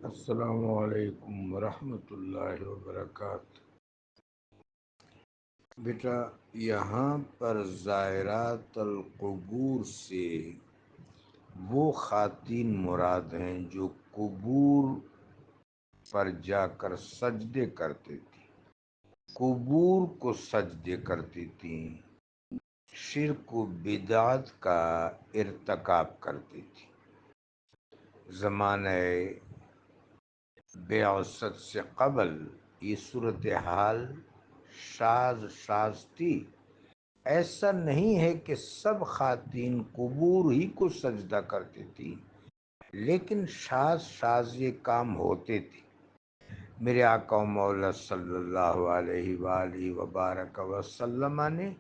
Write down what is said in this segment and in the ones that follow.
السلام علیکم ورحمۃ اللہ وبرکاتہ۔ بیٹا، یہاں پر زائرات القبور سے وہ خواتین مراد ہیں جو قبور پر جا کر سجدے کرتی تھیں، قبور کو سجدے کرتی تھیں، شرک و بدعت کا ارتکاب کرتی تھیں۔ زمانہ بعثت سے قبل یہ صورتحال شاذ تھی۔ ایسا نہیں ہے کہ سب خواتین قبور ہی کو سجدہ کرتی تھی، لیکن شاذ یہ کام ہوتے تھے۔ میرے آقا و مولا صلی اللہ علیہ وآلہ وبارک وسلم نے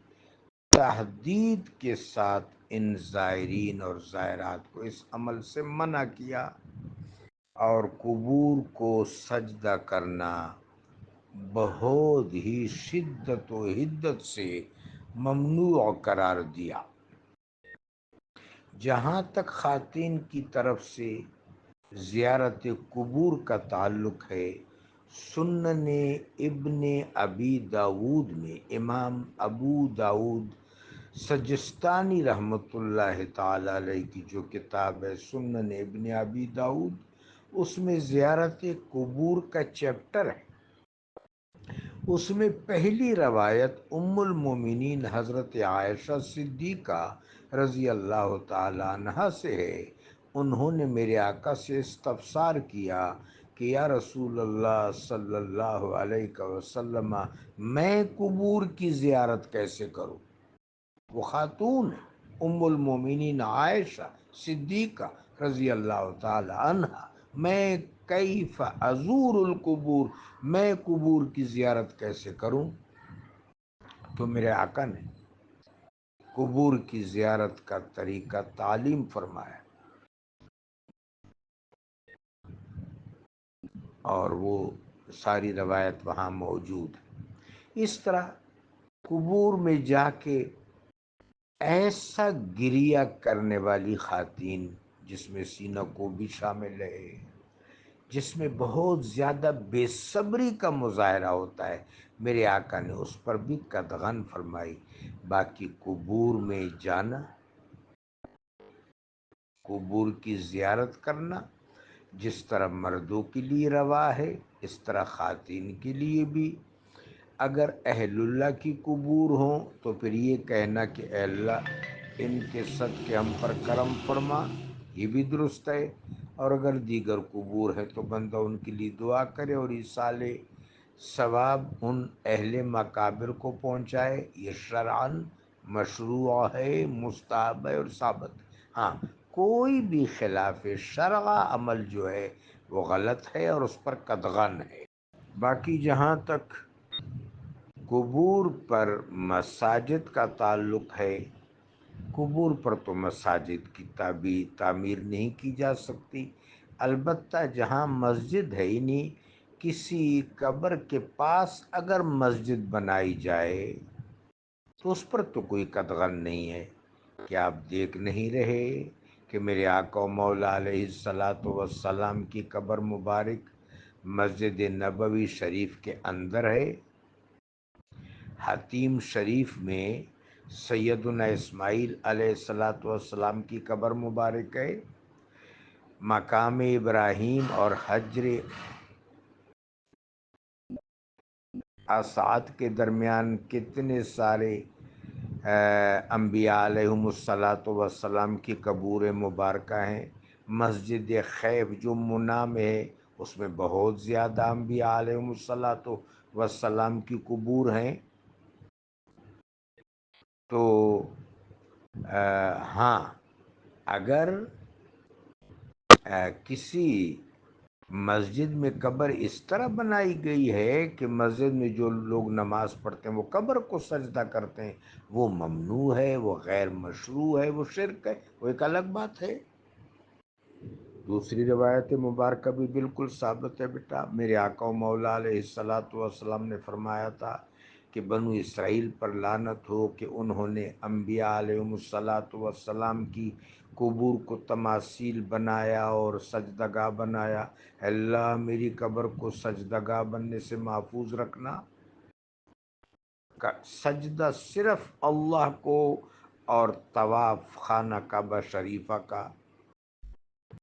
تحدید کے ساتھ ان زائرین اور زائرات کو اس عمل سے منع کیا، اور قبور کو سجدہ کرنا بہت ہی شدت و حدت سے ممنوع قرار دیا۔ جہاں تک خواتین کی طرف سے زیارت قبور کا تعلق ہے، سنن ابن ابی داود میں امام ابو داود سجستانی رحمۃ اللہ تعالی علیہ کی جو کتاب ہے سنن ابن ابی داود، اس میں زیارت قبور کا چیپٹر ہے۔ اس میں پہلی روایت ام المومنین حضرت عائشہ صدیقہ رضی اللہ تعالی عنہا سے ہے۔ انہوں نے میرے آقا سے استفسار کیا کہ یا رسول اللہ صلی اللہ علیہ وسلم، میں قبور کی زیارت کیسے کروں؟ وہ خاتون ام المومنین عائشہ صدیقہ رضی اللہ تعالی عنہا، میں کیف ازور القبور، میں قبور کی زیارت کیسے کروں؟ تو میرے آقا نے قبور کی زیارت کا طریقہ تعلیم فرمایا، اور وہ ساری روایت وہاں موجود ہے۔ اس طرح قبور میں جا کے ایسا گریہ کرنے والی خواتین، جس میں سینہ کو بھی شامل ہے، جس میں بہت زیادہ بے صبری کا مظاہرہ ہوتا ہے، میرے آقا نے اس پر بھی قدغن فرمائی۔ باقی قبور میں جانا، قبور کی زیارت کرنا جس طرح مردوں کے لیے روا ہے، اس طرح خواتین کے لیے بھی۔ اگر اہل اللہ کی قبور ہوں تو پھر یہ کہنا کہ اے اللہ ان کے صدقے ہم پر کرم فرما، یہ بھی درست ہے۔ اور اگر دیگر قبور ہے تو بندہ ان کے لیے دعا کرے اور ایصال ثواب ان اہل مقابر کو پہنچائے، یہ شرعاً مشروع ہے، مستحب ہے اور ثابت ہے۔ ہاں، کوئی بھی خلاف شرع عمل جو ہے وہ غلط ہے اور اس پر قدغن ہے۔ باقی جہاں تک قبور پر مساجد کا تعلق ہے، قبور پر تو مساجد کی تعمیر نہیں کی جا سکتی، البتہ جہاں مسجد ہے ہی نہیں، کسی قبر کے پاس اگر مسجد بنائی جائے تو اس پر تو کوئی قدغن نہیں ہے۔ کیا آپ دیکھ نہیں رہے کہ میرے آقا و مولا علیہ الصلاۃ والسلام کی قبر مبارک مسجد نبوی شریف کے اندر ہے؟ حتیم شریف میں سیدنا اسماعیل علیہ الصلاۃ والسلام کی قبر مبارک ہے۔ مقام ابراہیم اور حجر اسعد کے درمیان کتنے سارے انبیاء علیہم الصلاۃ والسلام کی قبور مبارکہ ہیں۔ مسجد خیف جو منی میں ہے، اس میں بہت زیادہ انبیاء علیہم الصلاۃ والسلام کی قبور ہیں۔ تو ہاں، اگر کسی مسجد میں قبر اس طرح بنائی گئی ہے کہ مسجد میں جو لوگ نماز پڑھتے ہیں وہ قبر کو سجدہ کرتے ہیں، وہ ممنوع ہے، وہ غیر مشروع ہے، وہ شرک ہے، وہ ایک الگ بات ہے۔ دوسری روایت مبارکہ بھی بالکل ثابت ہے بیٹا۔ میرے آقا و مولا علیہ الصلاۃ والسلام نے فرمایا تھا کہ بنو اسرائیل پر لعنت ہو کہ انہوں نے انبیاء علیہم الصلاۃ والسلام کی قبور کو تماثیل بنایا اور سجدگاہ بنایا، اللہ میری قبر کو سجدگاہ بننے سے محفوظ رکھنا، سجدہ صرف اللہ کو، اور طواف خانہ کعبہ شریفہ کا